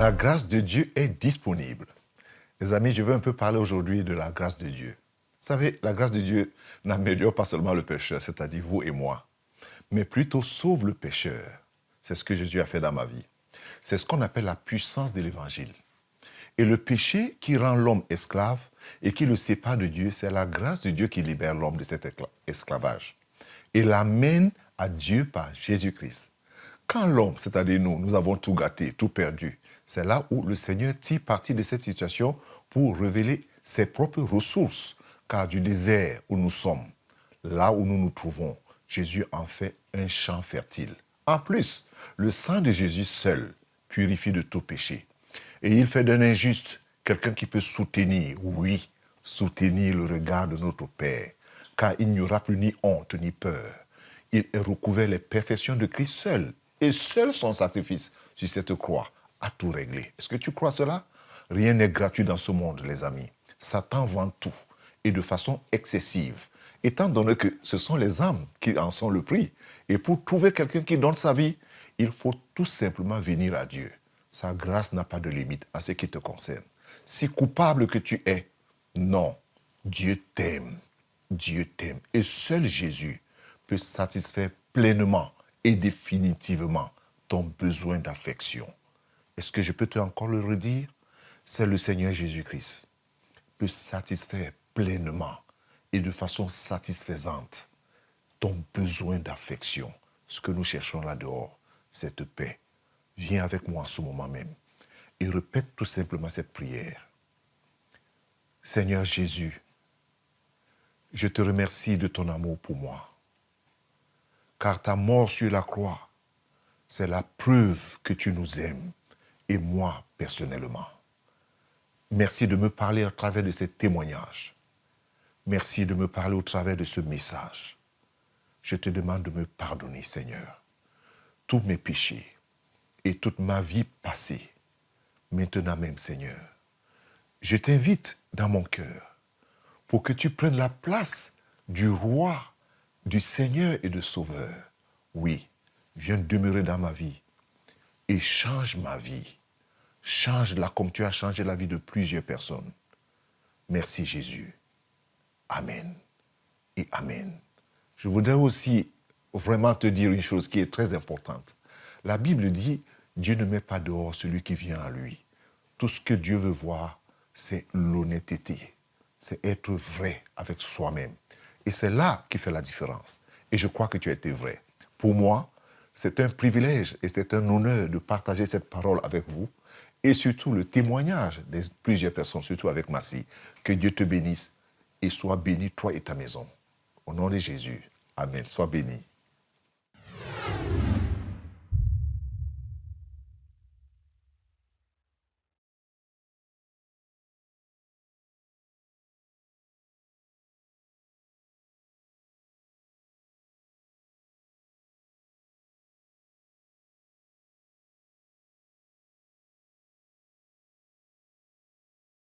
La grâce de Dieu est disponible. Les amis, je veux un peu parler aujourd'hui de la grâce de Dieu. Vous savez, la grâce de Dieu n'améliore pas seulement le pécheur, c'est-à-dire vous et moi, mais plutôt sauve le pécheur. C'est ce que Jésus a fait dans ma vie. C'est ce qu'on appelle la puissance de l'évangile. Et le péché qui rend l'homme esclave et qui le sépare de Dieu, c'est la grâce de Dieu qui libère l'homme de cet esclavage et l'amène à Dieu par Jésus-Christ. Quand l'homme, c'est-à-dire nous avons tout gâté, tout perdu, c'est là où le Seigneur tire parti de cette situation pour révéler ses propres ressources. Car du désert où nous sommes, là où nous nous trouvons, Jésus en fait un champ fertile. En plus, le sang de Jésus seul purifie de tout péché. Et il fait d'un injuste quelqu'un qui peut soutenir, oui, soutenir le regard de notre Père. Car il n'y aura plus ni honte ni peur. Il est recouvert les perfections de Christ seul. Et seul son sacrifice sur cette croix a tout réglé. Est-ce que tu crois cela? Rien n'est gratuit dans ce monde, les amis. Satan vend tout, et de façon excessive, étant donné que ce sont les âmes qui en sont le prix. Et pour trouver quelqu'un qui donne sa vie, il faut tout simplement venir à Dieu. Sa grâce n'a pas de limite à ce qui te concerne. Si coupable que tu es, non, Dieu t'aime. Dieu t'aime. Et seul Jésus peut satisfaire pleinement et définitivement ton besoin d'affection. Est-ce que je peux te encore le redire? C'est le Seigneur Jésus-Christ peut satisfaire pleinement et de façon satisfaisante ton besoin d'affection. Ce que nous cherchons là-dehors, cette paix. Viens avec moi en ce moment même et répète tout simplement cette prière. Seigneur Jésus, je te remercie de ton amour pour moi. Car ta mort sur la croix, c'est la preuve que tu nous aimes, et moi personnellement. Merci de me parler à travers de ces témoignages. Merci de me parler au travers de ce message. Je te demande de me pardonner, Seigneur, tous mes péchés et toute ma vie passée, maintenant même, Seigneur. Je t'invite dans mon cœur pour que tu prennes la place du roi, du Seigneur et de Sauveur. Oui, viens demeurer dans ma vie et change ma vie. Change-la comme tu as changé la vie de plusieurs personnes. Merci Jésus. Amen et Amen. Je voudrais aussi vraiment te dire une chose qui est très importante. La Bible dit, Dieu ne met pas dehors celui qui vient à lui. Tout ce que Dieu veut voir, c'est l'honnêteté. C'est être vrai avec soi-même. Et c'est là qui fait la différence. Et je crois que tu as été vrai. Pour moi, c'est un privilège et c'est un honneur de partager cette parole avec vous. Et surtout le témoignage de plusieurs personnes, surtout avec Massi. Que Dieu te bénisse et sois béni, toi et ta maison. Au nom de Jésus. Amen. Sois béni.